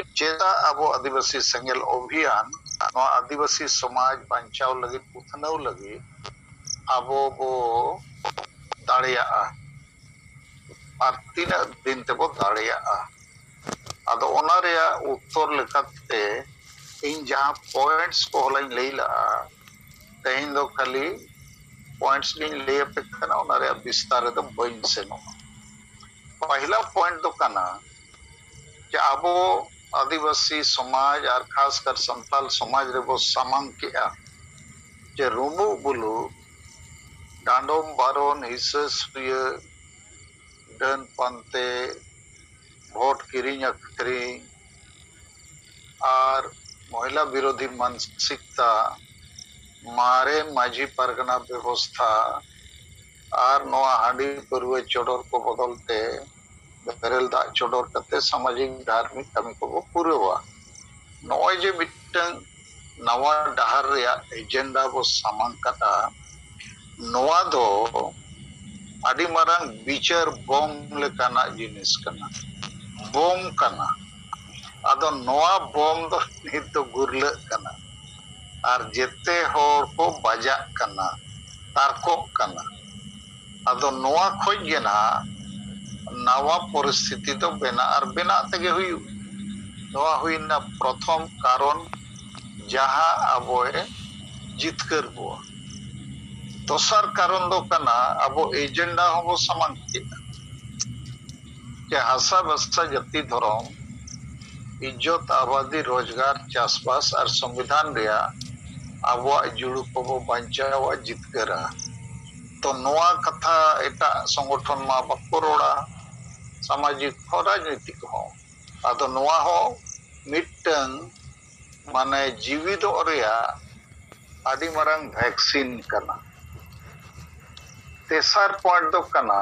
चेदा अबो आदिवासी सेंगेल अभियान आदिवासी समाज बांचाव लगी उथनव लगी अबो बो दाड़िया और तीन दिन तेबो दाड़िया आदो ओना रेया उत्तर लेकाते इन जहां पॉइंट्स को हलाइन लेला तेहिन दो खाली पॉइंट्स गिन ले पे कना ओना रेया विस्तार दो बइन सेनो पहला पॉइंट दो कना कि अबो आदिवासी समाज और खासकर संथाल समाज रे बो सामांग के जे Rumu blue डांडोम बारोन Jesus done Pante vote किरिंग अखरिंग और महिला विरोधी मानसिकता मारे माझी परगना व्यवस्था और नोआ हांडी परवे चोडर को बदलते बेरेल दा चोडर करते सामाजिक धार्मिक कमी को पूरेवा नोय जे मिटंग नवा डहार रे एजेंडा बो सामांग कता नोआ दो आदि मारंग बिचार बम लेकाना जिनिस कना बम कना आदो नोआ बम दो नित दो गुरले कना और जेते होर को बजा कना तारको कना आदो नोआ खोज गे ना नवा परिस्थिति तो बेना और बेना तगे हुई नोआ हुई ना प्रथम कारण जहां अबोए जितकर बो दोसर कारण दो कना अबो एजेंडा हो सामान के हासा बस्ता जति धरम इज्जत आबादी रोजगार चासबास और संविधान रिया अबो जुड़ू को बचावा जितकरा तो नोआ कथा एटा संगठन मा बकोरोड़ा सामाजिक हो राजनीतिक हो आदो नोआ हो मिटन माने जीवित ओरिया आदि मरंग वैक्सीन कना तेसर पॉइंट दो कना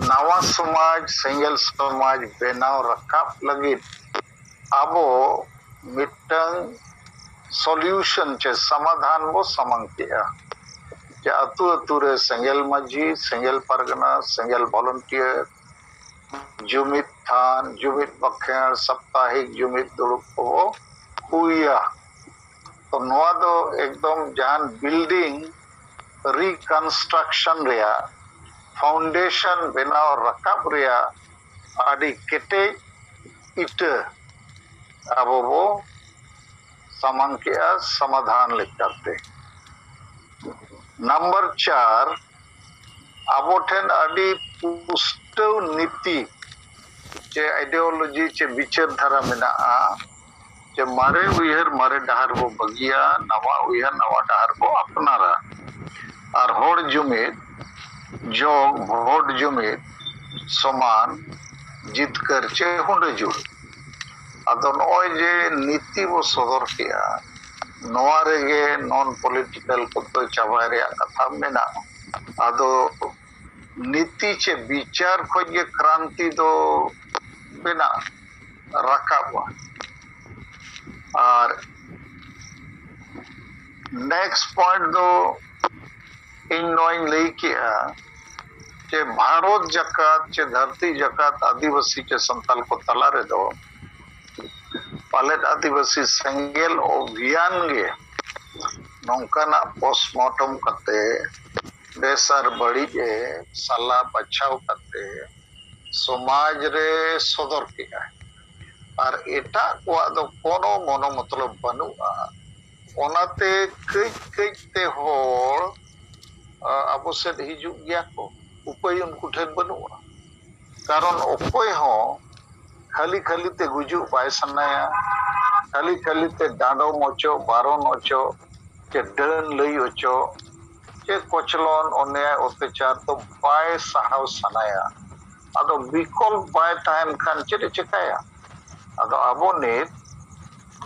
नवा समाज सेंगल समाज बेनाव रकाब लगी अबो मिटन सॉल्यूशन चे समाधान वो समंग किया कि अतु अतु रे सेंगल मजी सेंगल परगना सेंगल वॉलंटियर जुमित थान जुमित बखेर साप्ताहिक जुमित दुरुप को हुआ तो नोआ दो एकदम जहां बिल्डिंग रिकंस्ट्रक्शन रिया फाउंडेशन बनाव रकाब रिया आदि केटे इट अब वो सामांग किया समाधान लिखते नंबर 4 अबो ठेन आदि पुष्टव नीति चे आइडियोलॉजी चे विचार धारा मेना चे मारे उयहर मारे डहार वो बगिया नवा उयहर नवा डहार वो अपनारा और होड़ जुमित जोग भोट जुमित समान जीत कर चे हुंडे जुड़ अदो नोय जे नीति वो सदर किया नोआ रेगे नॉन पॉलिटिकल को तो चाबाय रे कथा मेना अदो नीति चे विचार को ये क्रांति दो बिना रकाबा और नेक्स्ट पॉइंट दो इन नोइन लई किया चे भारत जकात चे धरती जकात आदिवासी चे संताल को तला रे दो पालेट आदिवासी सेंगेल अभियान गे नौकाना पोस्टमार्टम करते बेसर बड़ी जे सला बचाव करते समाज रे सदर किया और एटा को दो कोनो मोनो मतलब बनुआ ओनाते कई कई ते होड़ अबो से हिजु गया को उपाय उनको ठेन बनुआ कारण उपाय हो खाली खाली ते गुजु पाए सनाया खाली खाली ते डांडो मोचो बारोन ओचो के डन लई ओचो के कोचलोन अन्याय अत्याचार तो बाय साहाव सनाया अदो विकल्प बाय टाइम खान चेते चिकाया अदो अबो ने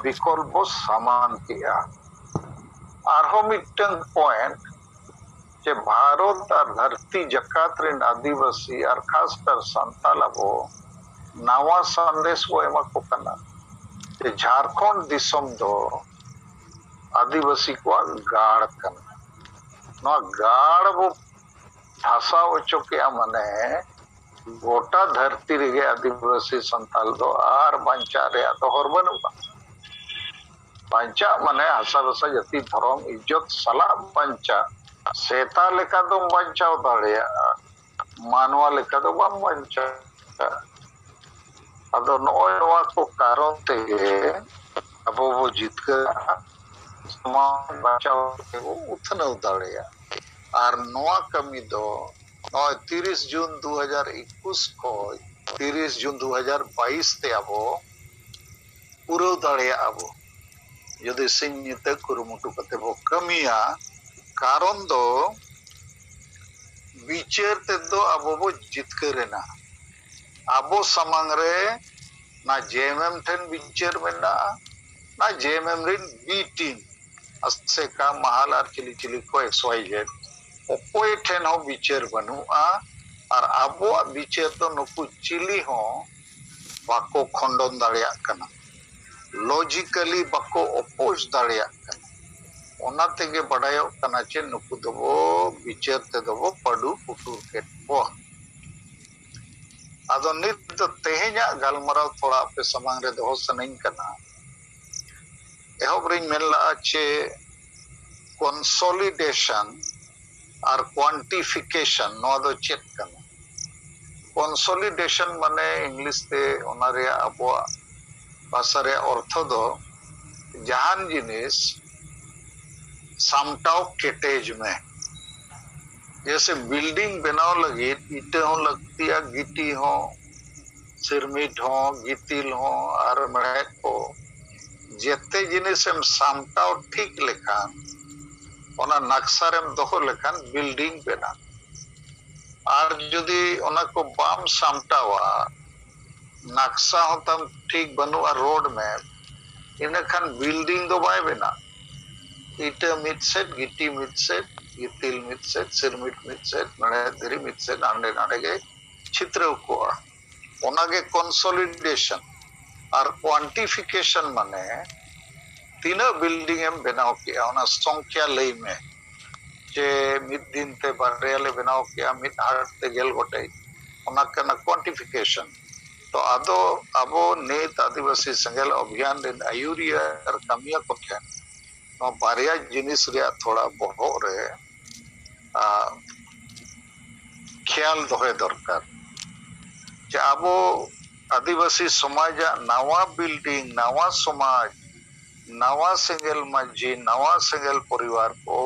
विकल्प बो सामान किया आरहो मिटन पॉइंट जे भारत और धरती जकात रिन आदिवासी और खासकर संताल अबो नवा संदेश वो एमा को कना जे झारखंड दिसम दो आदिवासी को गाड़ कना नो गाड़ वो भाषा ओचो के मने गोटा धरती रेगे आदिवासी संताल दो आर बांचा रे दो हर बनुगा बांचा माने हासा बसा जाति धर्म इज्जत सला बांचा सेता लेका दो बांचाव दाड़िया मानवा लेका दो बाम बांचा अदो नोय नोआ को कारण तेगे अबो वो जितका समाज बांचाव को उथनव दाड़िया आर नोआ कमी दो 30 जून 2021 को 30 जून 2022 ते अबो पूरा दाड़िया अबो यदि सिंह कुरुमुटु कते बो कमिया कारण दो विचार ते दो अबो बो जितकरेना अबो समांग रे ना जेएमएम ठेन विचार मेना ना जेएमएम रिन बी टीम असे का महालार चिली चिली को XYZ ओकोय ठेन हो विचार बनुआ और अबो विचार तो नुकु चिली हो बाको खंडन दाड़िया कना लॉजिकली बाको अपोज दाड़िया कना ओना तेगे बड़ायो कना चे नुकु दबो विचार ते दबो पडु पुटुर के पो आदो नित तो तेहेजा गलमराव थोड़ा पे समांग रे दो सनइन कना एहोब्रिन मेला चे कंसोलिडेशन और क्वांटिफिकेशन नो दो चेक कना कंसोलिडेशन माने इंग्लिश ते ओना रे अबो भाषा रे अर्थ दो जहान जिनिस सामटाव केटेज में जैसे बिल्डिंग बनाओ लगी ईटे हो लगती है गिटी हो सिरमिट हो गितिल हो और मड़े को जेते जिनिस एम सामटाव ठीक लेखान ओना नक्शा रेम दोहो लेखान बिल्डिंग बना और जदि ओना को बाम सामटावा नक्शा हो तम ठीक बनुआ रोड में इनखान बिल्डिंग दो बाय बना ईटे मिड सेट गिटी मिड सेट गितिल मिड सेट सिरमिट मिड सेट मड़े धरी मिड सेट आंडे नाडे के चित्र को ओनागे कंसोलिडेशन और क्वांटिफिकेशन माने तीना बिल्डिंग एम बनाओ किया ओना संख्या लई में जे मिड दिन ते बारेया ले बनाओ किया मिड हार्ट ते गेल गोटे ओना कना क्वांटिफिकेशन तो आदो अबो नेत आदिवासी संगल अभियान रे आयुरिया और कमिया को थे नो बारिया जिनिस रे थोड़ा बहो रे ख्याल दोहे दरकार जे अबो आदिवासी समाज नवा बिल्डिंग नवा समाज नवा सिंगल मजी नवा सिंगल परिवार को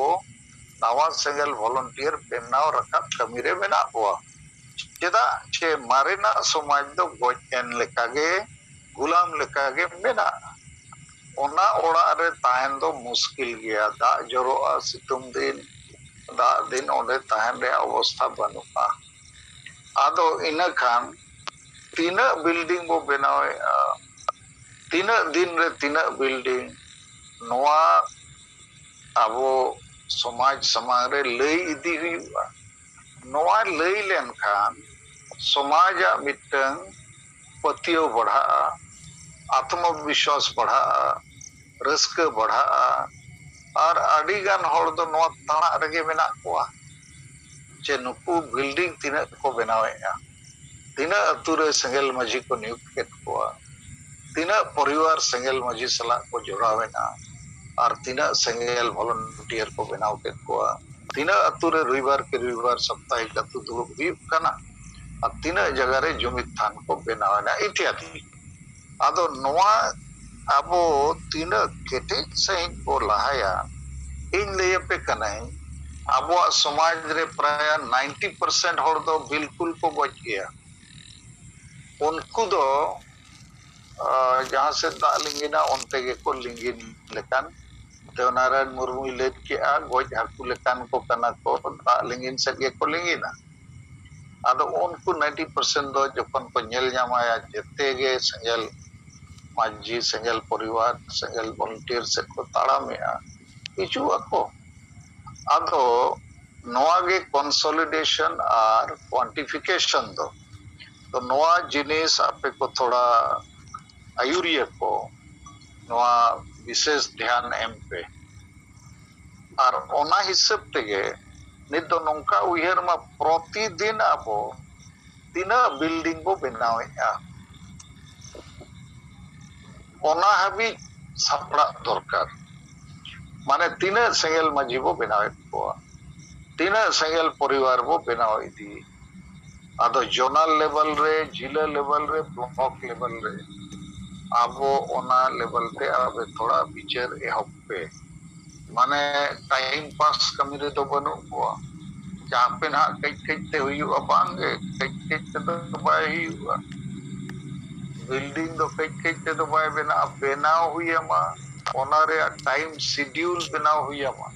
नवा सिंगल वॉलंटियर बेनाव रखा कमी रे मेना हुआ चेदा चे मारेना समाज दो गोचन लेकागे गुलाम लेकागे मेना ओना ओड़ा रे ताहन दो मुश्किल गया दा जरोआ सितुंग दिन दा दिन ओडे ताहन रे अवस्था बनुआ आदो इना खान तीना बिल्डिंग बो बनावे तीना दिन रे तीना बिल्डिंग नोआ अबो समाज समाज रे लई इदी हुआ नोआ लई लेन खान समाज मिटंग पतियो बढ़ा आत्मविश्वास बढ़ा रस्क बढ़ा और अडिगान होड़ दो नोआ ताना रगे मेना कोआ जे नुकु बिल्डिंग तीना को बनावेया तीना अतुरे संगल मजी को नियुक्त केत कोआ तीना परिवार संगल मजी सला को जोड़ावेना और तीना संगल वॉलंटियर को बनाव केत कोआ तीना अतुरे रविवार के रविवार साप्ताहिक अतु दुरुब हुयुग कना और तीना जगह रे जुमित थान को बनावेना इत्यादि आदो नोआ अबो तीना केटे सही को लहाया इन ले पे कनाई अबो समाज रे प्राय 90% होड़ दो बिल्कुल को बच गया उनको दो जहां से दा लिंगिना उनते के को लिंगिन लेकान देवनारायण मुर्मू लेट के आ गोज हाकु लेकान को कना को दा लिंगिन से के को लिंगिना आदो उनको 90% दो जखन को नेल जामाया जते गे संगल माजी संगल परिवार संगल वॉलंटियर से को ताड़ा में आ इचु अको आदो नोआ गे कंसोलिडेशन और क्वांटिफिकेशन दो तो नोआ जिनिस आपे को थोड़ा आयुरिया को नोआ विशेष ध्यान एम पे और ओना हिसाब तेगे नित दो नोंका उयहर मा प्रतिदिन अबो tina building bo benawe'a ona habi sapra dorkar mane tina sengel maji bo benawet koa tina sengel poribar bo benaw idi ado zonal level re jila level re block level re abo ona level te abe thoda bichar ehop pe mane time pass kami re do banu koa jahan pe na kaj te huyuga bange kaj te do bai huyuga building do kaj te do bai benaw huyama ona re time schedule benaw huyama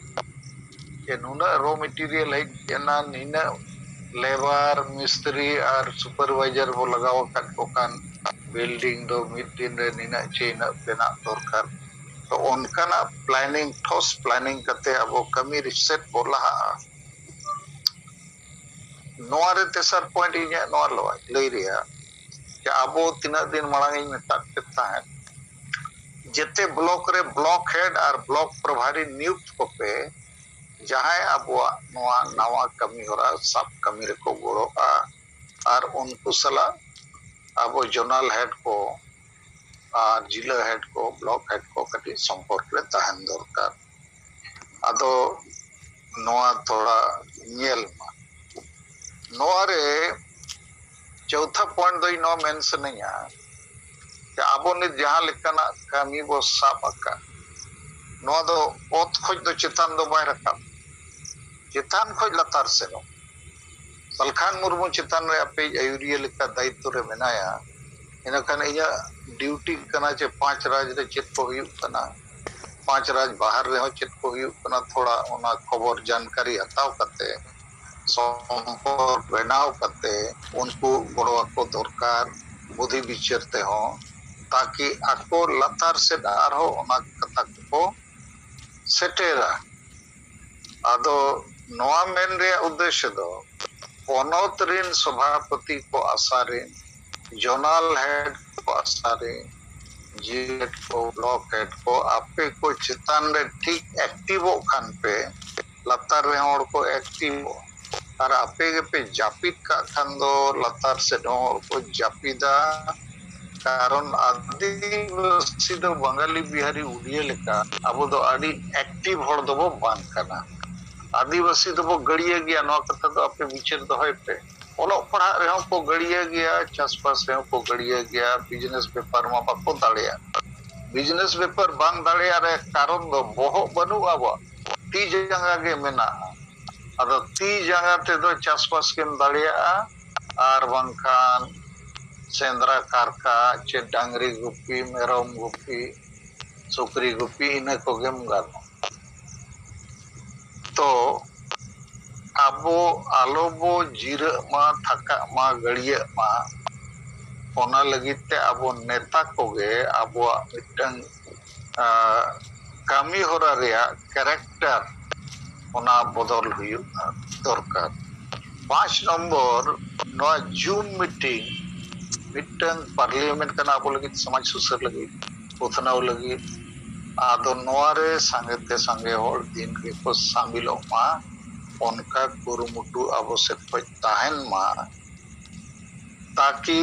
ke nuna raw material hai kena nina labor mistri ar supervisor bo lagaw kat ko kan building do mid din re nina china bena dorkar to onkana planning thos planning kate abo kami reset bolaha noa re tesar point inya noa lay ria ke abo tina din marang in metak tahan jete block re block head ar block प्रभारी नियुक्त ko pe jahay abo noa nawa kami hora sab kami re ko goro a ar unku sala abo zonal head ko ar jila head ko block head ko kati sampork re tahan dorkar ado noa thoda nyel ma noa re चौथा point दो no mention है कि आबो ने जहां लेकना कमी बो साब आका नो दो ओत खोज दो चितान दो बाय रखा चितान खोज लतार से नो सलखान मुर्मू चितान रे अपे आयुरिया लेका दायित्व रे मेनाया इनखान इया ड्यूटी कना चे 5 राज रे चित को हुयु कना 5 राज बाहर रे हो चित को हुयु कना थोड़ा ओना खबर जानकारी हताव कते संपर्क बनाव कते उनको गड़वा को दरकार बुद्धि विचार ते हो ताकि आको लतार से डार हो ओना कथा को सेटेरा आदो नोआ मेन रे उद्देश्य दो पोनोत रिन सभापति को आसारे जोनल हेड को आसारे जीएट को ब्लॉक हेड को आपे को चितान रे ठीक एक्टिव खान पे लतार रे होड़ को एक्टिव और आपे के पे जापित का खंदो लतार से नोर को जापिदा कारण आदिवासी दो बंगाली बिहारी उड़िया लेका अबो दो आदि एक्टिव होड़ दो बो बांग करना आदिवासी दो बो गड़िया गया नो कथा दो आपे विचार दो है पे ओलो पढ़ा रहे को गड़िया गया चासपास रहे को गड़िया गया बिजनेस व्यापार मा बाको दाड़िया बिजनेस व्यापार बांग दाड़िया रे कारण दो बोहो बनु आबो ती जंगा के मेना अदो ती जंगा ते दो चासपास केम दाड़िया आर बंखान सेंद्रा कारका चे डांगरी गुपी मेरम गुपी सुकरी गुपी इने को गेम गानो तो आबो आलोबो जीर मा थका मा गड़िया मा ओना लगित ते आबो नेता कोगे आबो मिटंग कामी होरा रेया कैरेक्टर ओना बदल हुयु दरकार 5 नंबर नो जूम मीटिंग मिटंग पार्लियामेंट कना आबो लगित समाज सुसर लगी उथनाव लगी आदो नोआरे संगे संगे होड़ दिन के को शामिलो मा उनका कुरुमुटु आबो से ताहन मा ताकि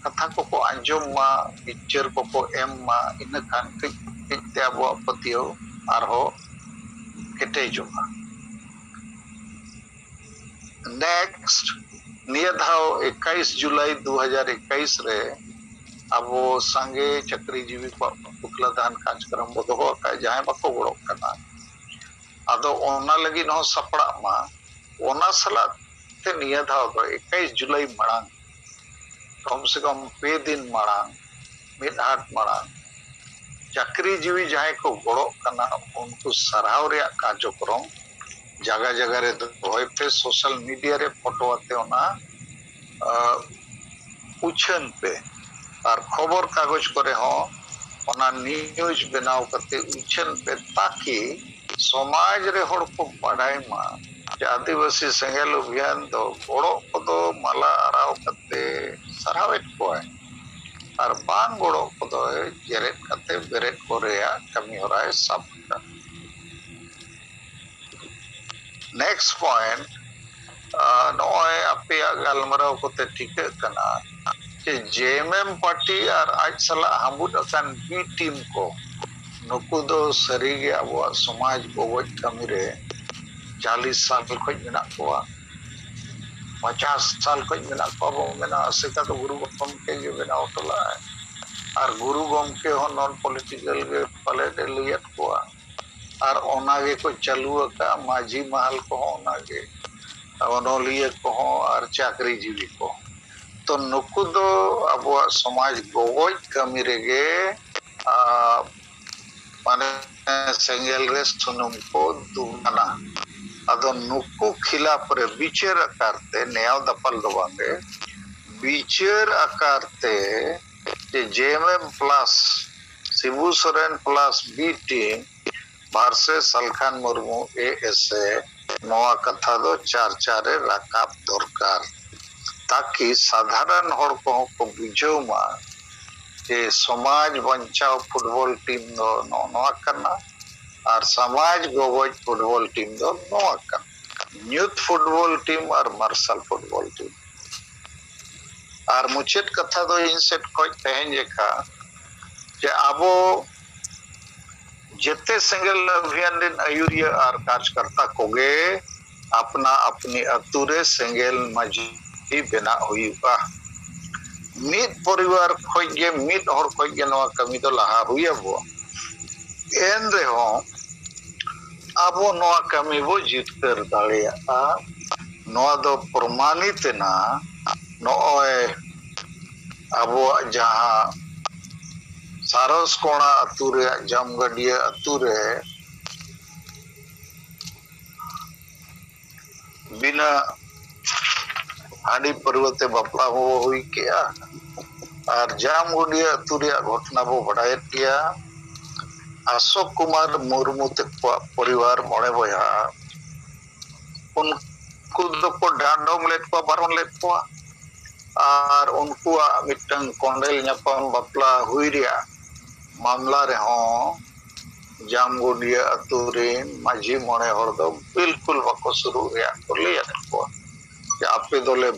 कथा को अंजम मा पिक्चर को एम मा इन खान किते आबो पतियो आरहो केटेजो नेक्स्ट नियधाव 21 जुलाई 2021 रे अबो संगे चक्री जीवी को पुतला दान कार्यक्रम बदहो का जहां बको गड़ो कना आदो ओना लगी नो सपड़ा मा ओना सला ते नियधाव 21 जुलाई मणांग कम से कम 2 दिन मणांग मिड हाट मणांग चक्री जीवी जहां को गड़ो कना उनको सराव रे कार्यक्रम जगह जगह रे होय पे सोशल मीडिया रे फोटो आते ओना उछन पे और खबर कागज करे हो ओना न्यूज बनाव करते उछन पे ताकि समाज रे होड़ को पढ़ाई मा आदिवासी संगेल अभियान दो गोड़ो को माला आराव करते सरावेट को है और बांग गोड़ो को जेरेट करते बेरेट को रेया कमी हो रहा है सब। नेक्स्ट पॉइंट नॉय अपेया गालमराव कोते ठीके कना जे जेएमएम पार्टी और आज सला हामुद अकान बी टीम को नुकु दो सरीगे अब समाज गोवज कमी रे 40 साल खज मेना कोआ 50 साल खज मेना को बो मेना सेका तो गुरु गमके गे मेना ओटला और गुरु गमके हो नॉन पॉलिटिकल गे पले दे लियत कोआ और ओनागे को चालू का माझी महल को ओनागे अनोलिया को और चाकरी जीवी को तो नुकु दो अब समाज गोवज कमी रेगे माने सेंगेल रे सुनुम को दुगना अदो नुकु खिलाफ रे विचार करते न्याय दपल दबांगे विचार करते जे JMM plus Shibu Soren plus B team versus Salkhan Murmu ASA नवा कथा दो चर्चा रे राकाब दरकार ताकि साधारण हर को बुझो मा जे समाज बंचाओ फुटबॉल टीम दो नवा करना और समाज गोवज फुटबॉल टीम दो नवा करना यूथ फुटबॉल टीम और मार्शल फुटबॉल टीम और मुचेत कथा दो इनसेट खोज तहन जेखा जे आबो जेते सिंगल अभियान दिन आयुरिया और कार्यकर्ता कोगे अपना अपनी अतुरे सिंगल मजी बिना हुईबा मित परिवार खोजे मित और खोजे नवा कमी तो लहा हुईबो एन रे हो आबो नवा कमी बो जीत कर दाड़िया नवा दो प्रमाणित ना नोए आबो जहां सारस कोणा अतुरे जामगढ़िया अतुरे बिना हाड़ी पर्वते बापला हो हुई किया और जामगढ़िया अतुरे घटना बो बढ़ाए किया अशोक कुमार मुर्मू ते परिवार मोड़े बया उनको दो को डांडोम लेट को बारन लेट को और उनको मिटंग कोंडेल न्यापम बापला हुई रिया मामला रे हो जामगुडिया अतुरेन माझी मोने हर दो बिल्कुल बको शुरू रिया को लिया को जे आपे दोले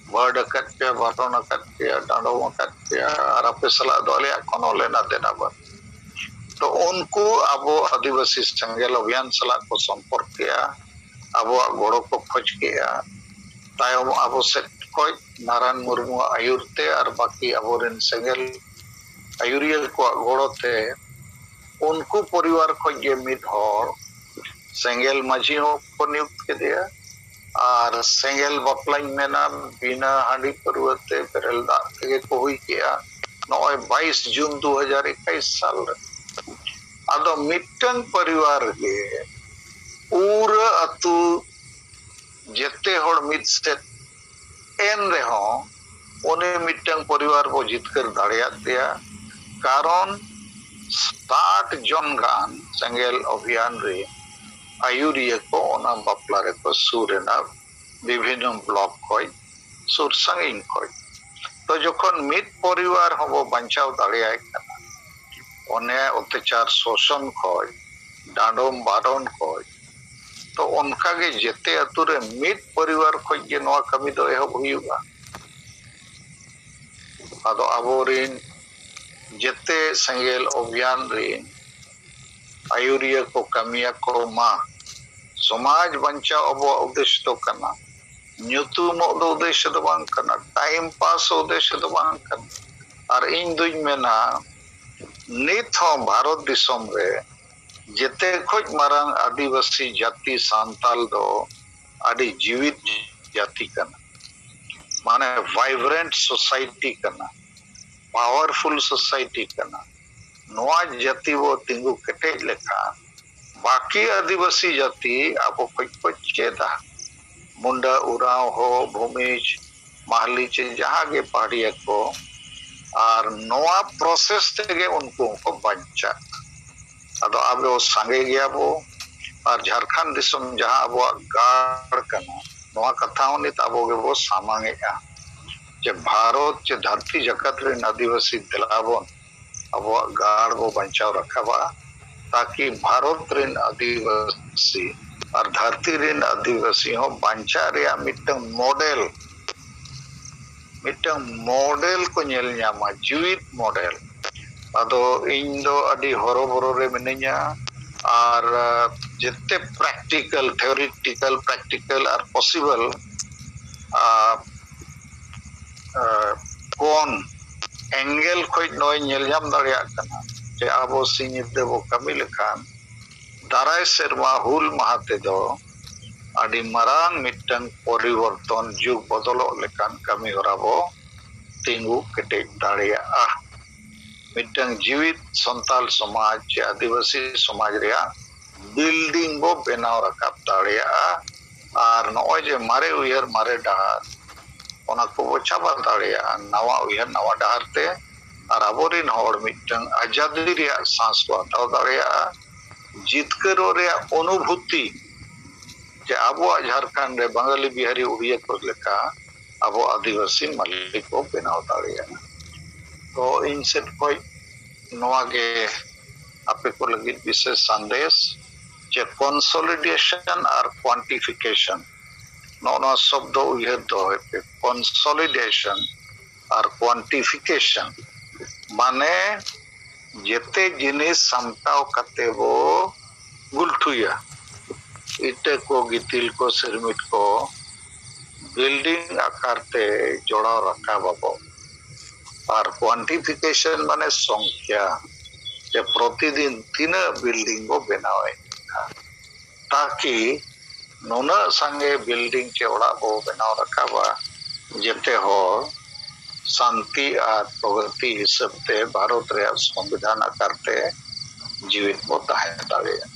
बर्ड कट्टे बाटोना कट्टे डांडो कट्टे और आपे सला दोले कोनो लेना देना बा तो उनको अबो आदिवासी संगेल अभियान सला को संपर्क किया अबो गोड़ो को खोज किया तायम अबो से खोज नारायण मुर्मू आयुरते और बाकी अबोरेन संगेल आयुरियल को गोड़ोते उनको परिवार खोजे मित हर सेंगेल माझी हो को नियुक्त के दिया और सेंगेल बपलाइन मेना बिना हांडी पर्वते पेरल दा के को हुई किया नॉय 22 जून 2021 साल अदो मिटन परिवार के पूरा अतु जेते हर मित से एन रे हो ओने मिटन परिवार को जीतकर दाड़िया दिया कारण 60 जन गान सेंगेल अभियान रे आयुरिया को ओना बापला रे को सुरेना विभिन्न ब्लॉक खोज सुर संगिन खोज तो जखन मित परिवार हबो बंचाव दाड़िया कना ओने अत्याचार शोषण खोज डांडोम बाडन खोज तो उनका के जेते अतुरे मित परिवार खोज के नवा कमी दो एहब हुयुगा अदो अबोरिन जेते संगेल अभियान रे आयुरिया को कमिया को मा समाज बंचा अबो उद्देश्य तो करना न्यूतुम उद्देश्य तो बांग करना टाइम पास उद्देश्य तो बांग करना और इन दुई में ना नित हो भारत दिसम रे जेते खोज मारंग आदिवासी जाति सांताल दो आदि जीवित जाति करना माने वाइब्रेंट सोसाइटी करना पावरफुल सोसाइटी करना नवा जाति वो तिंगु कटे लेखा बाकी आदिवासी जाति आपो खोज चेदा मुंडा उराव हो भूमिज महली चे जहाँ के पहाड़िया को और नवा प्रोसेस तेगे उनको को बंचा अदो आबे वो संगे गया वो और झारखंड दिसम जहाँ अब गाड़ करना नवा कथाओं ने तब वो सामांगे का जब भारत चे धरती जगत रे आदिवासी दिलावन अब गाड़ वो बंचाव रखा बा ताकि भारत रे आदिवासी और धरती रेन आदिवासी हो बांचा रेया मिटंग मॉडल को नेल न्यामा जीवित मॉडल अदो इन दो अडी हरोबरो रे मिनिया और जितने प्रैक्टिकल थ्योरेटिकल प्रैक्टिकल और पॉसिबल कौन एंगल खोज नोय नेल ᱧᱟᱢ दाड़ियाग कना जे आबो सिंगित देबो कमी लेखान दाराय सेरमा हुल महाते दो आदि मरांग मिटंग परिवर्तन जुग बदलो लेखान कमी होराबो तिंगु केटेज दाड़ियागा मिटंग जीवित संताल समाज जे आदिवासी समाज रेया बिल्डिंग बो बेनाव रकाब दाड़ियागा और नोय जे मारे उयहर मारे डहार ओना को बो चाबा दाड़ियागा नवा उयहर नवा डहार ते और आबोरिन हर मिटंग आजादी रेया सांस को हटाव दाड़ियागा जितकरो रेया अनुभूति जे आबो झारखंड रे बंगाली बिहारी उड़िया को लेका आबो आदिवासी मालिक को बेनाव दाड़ियागा तो इन सेट कोई नवा के आपे को लगी विशेष संदेश जे कंसोलिडेशन और क्वांटिफिकेशन नोना शब्द उयहर दो है कंसोलिडेशन और क्वांटिफिकेशन माने जेते जिनिस सामटाव कते वो गुलठुया इटे को गितिल को सिरमिट को बिल्डिंग आकार ते जोड़ा रखा बाबो और क्वांटिफिकेशन माने संख्या जे प्रतिदिन तीन बिल्डिंग को बनावे ताकि नोना संगे बिल्डिंग के ओड़ा को बनाव रखा बा जेते हो शांति और प्रगति हिसाब ते भारत रे संविधान आकार ते जीवित को ताहे दाड़िया